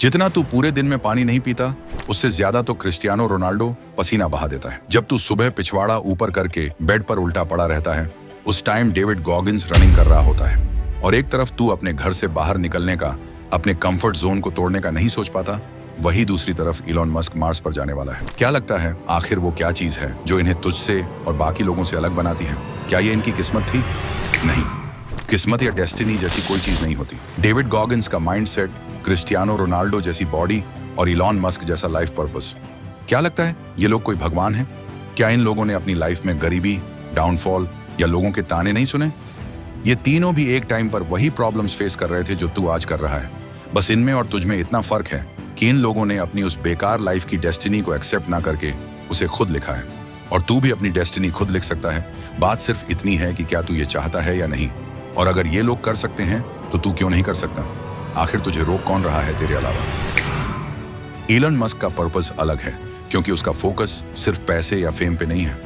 जितना तू पूरे दिन में पानी नहीं पीता, उससे ज्यादा तो क्रिस्टियानो रोनाल्डो पसीना बहा देता है। जब तू सुबह पिछवाड़ा ऊपर करके बेड पर उल्टा पड़ा रहता है, उस टाइम डेविड गॉगिंस रनिंग कर रहा होता है। और एक तरफ तू अपने घर से बाहर निकलने का, अपने कंफर्ट जोन को तोड़ने का नहीं सोच पाता, वही दूसरी तरफ इलॉन मस्क मार्स पर जाने वाला है। क्या लगता है आखिर वो क्या चीज है जो इन्हें तुझसे और बाकी लोगों से अलग बनाती है? क्या ये इनकी किस्मत थी? नहीं, किस्मत या डेस्टिनी जैसी कोई चीज नहीं होती। डेविड गॉगिंस का माइंडसेट, क्रिस्टियानो रोनाल्डो जैसी बॉडी और इलॉन मस्क जैसा लाइफ पर्पस। क्या लगता है ये लोग कोई भगवान है? क्या इन लोगों ने अपनी लाइफ में गरीबी, डाउनफॉल या लोगों के ताने नहीं सुने? ये तीनों भी एक टाइम पर वही प्रॉब्लम्स फेस कर रहे थे जो तू आज कर रहा है। बस इनमें और तुझमें इतना फर्क है कि इन लोगों ने अपनी उस बेकार लाइफ की डेस्टिनी को एक्सेप्ट ना करके उसे खुद लिखा है। और तू भी अपनी डेस्टिनी खुद लिख सकता है। बात सिर्फ इतनी है कि क्या तू ये चाहता है या नहीं। और अगर ये लोग कर सकते हैं तो तू क्यों नहीं कर सकता? आखिर तुझे रोक कौन रहा है तेरे अलावा? इलॉन मस्क का पर्पस अलग है, क्योंकि उसका फोकस सिर्फ पैसे या फेम पे नहीं है।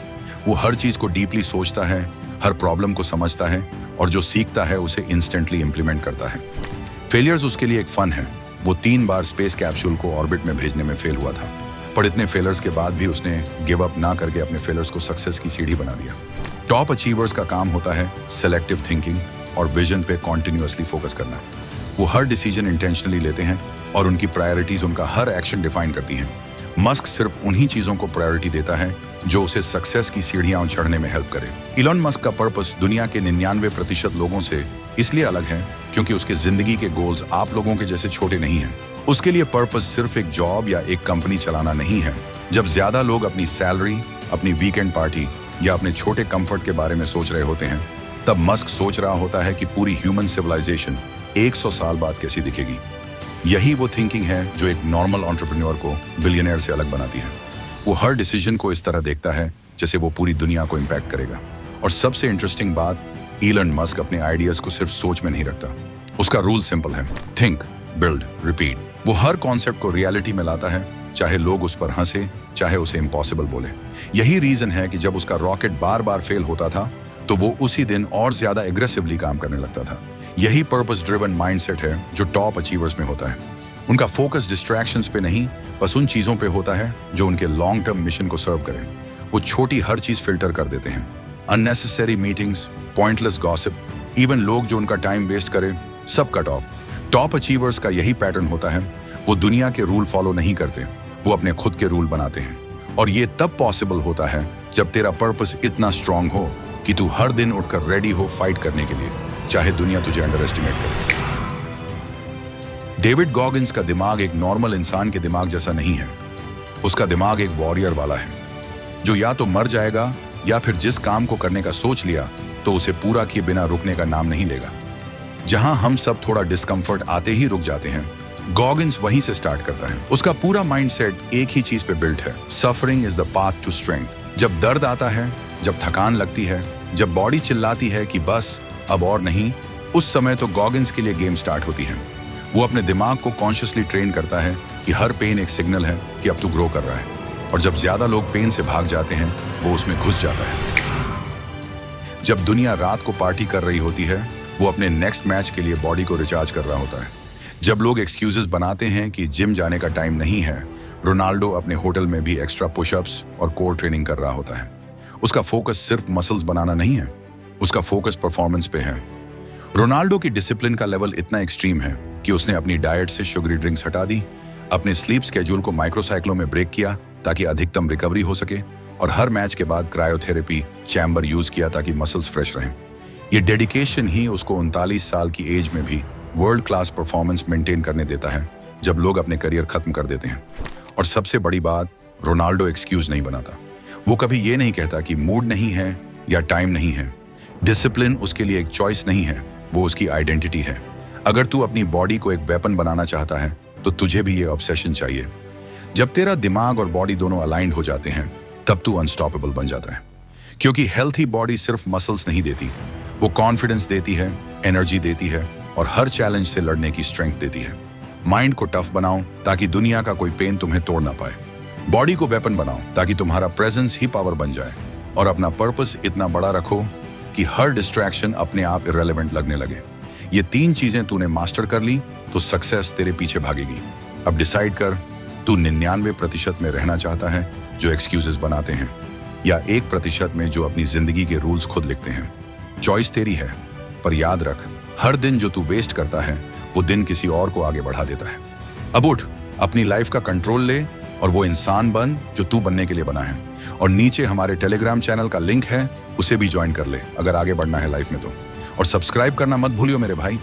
वो हर चीज को डीपली सोचता है, हर प्रॉब्लम को समझता है और जो सीखता है उसे इंस्टेंटली इंप्लीमेंट करता है। फेलियर्स उसके लिए एक फन है। वो 3 बार स्पेस कैप्सूल को ऑर्बिट में भेजने में फेल हुआ था, पर इतने फेलर्स के बाद भी उसने गिव अप ना करके अपने फेलर्स को सक्सेस की सीढ़ी बना दिया। टॉप अचीवर्स का काम होता है सेलेक्टिव थिंकिंग और विजन पे कॉन्टिन्यूअसली फोकस करना। वो हर डिसीजन इंटेंशनली लेते हैं और उनकी प्रायोरिटीज उनका हर एक्शन डिफाइन करती हैं। मस्क सिर्फ उन्हीं चीजों को प्रायोरिटी देता है जो उसे सक्सेस की सीढ़ियां चढ़ने में हेल्प करे। इलॉन मस्क का पर्पस दुनिया के 99% लोगों से इसलिए अलग है क्योंकि उसके जिंदगी के गोल्स आप लोगों के जैसे छोटे नहीं हैं। उसके लिए पर्पस सिर्फ एक जॉब या एक कंपनी चलाना नहीं है। जब ज्यादा लोग अपनी सैलरी, अपनी वीकेंड पार्टी या अपने छोटे कंफर्ट के बारे में सोच रहे होते हैं, तब मस्क सोच रहा होता है कि पूरी ह्यूमन सिविलाइजेशन 100 साल बाद कैसी दिखेगी। यही वो थिंकिंग है जो एक नॉर्मल एंटरप्रेन्योर को बिलियनियर से अलग बनाती है। वो हर डिसीजन को इस तरह देखता है जैसे वो पूरी दुनिया को इम्पैक्ट करेगा। और सबसे इंटरेस्टिंग बात, इलॉन मस्क अपने आइडियाज को सिर्फ सोच में नहीं रखता। उसका रूल सिंपल है, थिंक, बिल्ड, रिपीट। वो हर कॉन्सेप्ट को रियलिटी में लाता है, चाहे लोग उस पर हंसे, चाहे उसे इम्पॉसिबल बोले। यही रीजन है कि जब उसका रॉकेट बार बार फेल होता था तो वो उसी दिन और ज्यादा एग्रेसिवली काम करने लगता था। यही पर्पस ड्रिवन माइंडसेट है जो टॉप अचीवर्स में होता है। उनका फोकस डिस्ट्रैक्शंस पे नहीं, बस उन चीजों पे होता है जो उनके लॉन्ग टर्म मिशन को सर्व करें। वो छोटी हर चीज फिल्टर कर देते हैं। Unnecessary meetings, pointless gossip, even लोग जो उनका टाइम वेस्ट करें, सब कट ऑफ। टॉप अचीवर्स का यही पैटर्न होता है। वो दुनिया के रूल फॉलो नहीं करते, वो अपने खुद के रूल बनाते हैं। और ये तब पॉसिबल होता है जब तेरा पर्पस इतना स्ट्रांग हो कि तू हर दिन उठकर रेडी हो फाइट करने के लिए, चाहे दुनिया तुझे अंडर एस्टिमेट करे। डेविड गॉगिंस का दिमाग एक नॉर्मल इंसान के दिमाग जैसा नहीं है। उसका दिमाग एक वॉरियर वाला है, जो या तो मर जाएगा या फिर जिस काम को करने का सोच लिया तो उसे पूरा किए बिना रुकने का नाम नहीं लेगा। जहां हम सब थोड़ा डिस्कंफर्ट आते ही रुक जाते हैं, गॉगिंस वहीं से स्टार्ट करता है। उसका पूरा माइंडसेट एक ही चीज पे बिल्ट है, suffering is the path to strength. जब दर्द आता है, जब थकान लगती है, जब बॉडी चिल्लाती है कि बस अब और नहीं, उस समय तो गॉगिंस के लिए गेम स्टार्ट होती है। वो अपने दिमाग को कॉन्शियसली ट्रेन करता है कि हर पेन एक सिग्नल है कि अब तू ग्रो कर रहा है। और जब ज्यादा लोग पेन से भाग जाते हैं, वो उसमें घुस जाता है। जब दुनिया रात को पार्टी कर रही होती है, वो अपने नेक्स्ट मैच के लिए बॉडी को रिचार्ज कर रहा होता है। जब लोग एक्सक्यूजेस बनाते हैं कि जिम जाने का टाइम नहीं है, रोनाल्डो अपने होटल में भी एक्स्ट्रा पुशअप्स और कोर ट्रेनिंग कर रहा होता है। उसका फोकस सिर्फ मसल्स बनाना नहीं है, उसका फोकस परफॉर्मेंस पे है। रोनाल्डो की डिसिप्लिन का लेवल इतना एक्सट्रीम है कि उसने अपनी डाइट से शुगरी ड्रिंक्स हटा दी, अपने स्लीप स्केड्यूल को माइक्रोसाइक्लो में ब्रेक किया ताकि अधिकतम रिकवरी हो सके, और हर मैच के बाद क्रायोथेरेपी चैम्बर यूज किया ताकि मसल्स फ्रेश रहें। ये डेडिकेशन ही उसको 39 साल की एज में भी वर्ल्ड क्लास परफॉर्मेंस मेंटेन करने देता है, जब लोग अपने करियर खत्म कर देते हैं। और सबसे बड़ी बात, रोनाल्डो एक्सक्यूज नहीं बनाता। वो कभी ये नहीं कहता कि मूड नहीं है या टाइम नहीं है। डिसिप्लिन उसके लिए एक चॉइस नहीं है, वो उसकी आइडेंटिटी है। अगर तू अपनी बॉडी को एक वेपन बनाना चाहता है तो तुझे भी ये ऑब्सेशन चाहिए। जब तेरा दिमाग और बॉडी दोनों अलाइंड हो जाते हैं, तब तू अनस्टॉपेबल बन जाता है। क्योंकि हेल्थी बॉडी सिर्फ मसल्स नहीं देती, वो कॉन्फिडेंस देती है, एनर्जी देती है और हर चैलेंज से लड़ने की स्ट्रेंथ देती है। माइंड को टफ बनाओ ताकि दुनिया का कोई पेन तुम्हें तोड़ ना पाए। बॉडी को वेपन बनाओ ताकि तुम्हारा प्रेजेंस ही पावर बन जाए। और अपना पर्पस इतना बड़ा रखो कि हर डिस्ट्रैक्शन अपने आप इररिलेवेंट लगने लगे। ये 3 चीजें तूने मास्टर कर ली तो सक्सेस तेरे पीछे भागेगी। अब डिसाइड कर, तू 99% में रहना चाहता है जो एक्सक्यूजेस बनाते हैं, या 1% में जो अपनी जिंदगी के रूल्स खुद लिखते हैं। चॉइस तेरी है, पर याद रख, हर दिन जो तू वेस्ट करता है वो दिन किसी और को आगे बढ़ा देता है। अब उठ, अपनी लाइफ का कंट्रोल ले और वो इंसान बन जो तू बनने के लिए बना है। और नीचे हमारे टेलीग्राम चैनल का लिंक है, उसे भी ज्वाइन कर ले अगर आगे बढ़ना है लाइफ में तो। और सब्सक्राइब करना मत भूलियो मेरे भाई।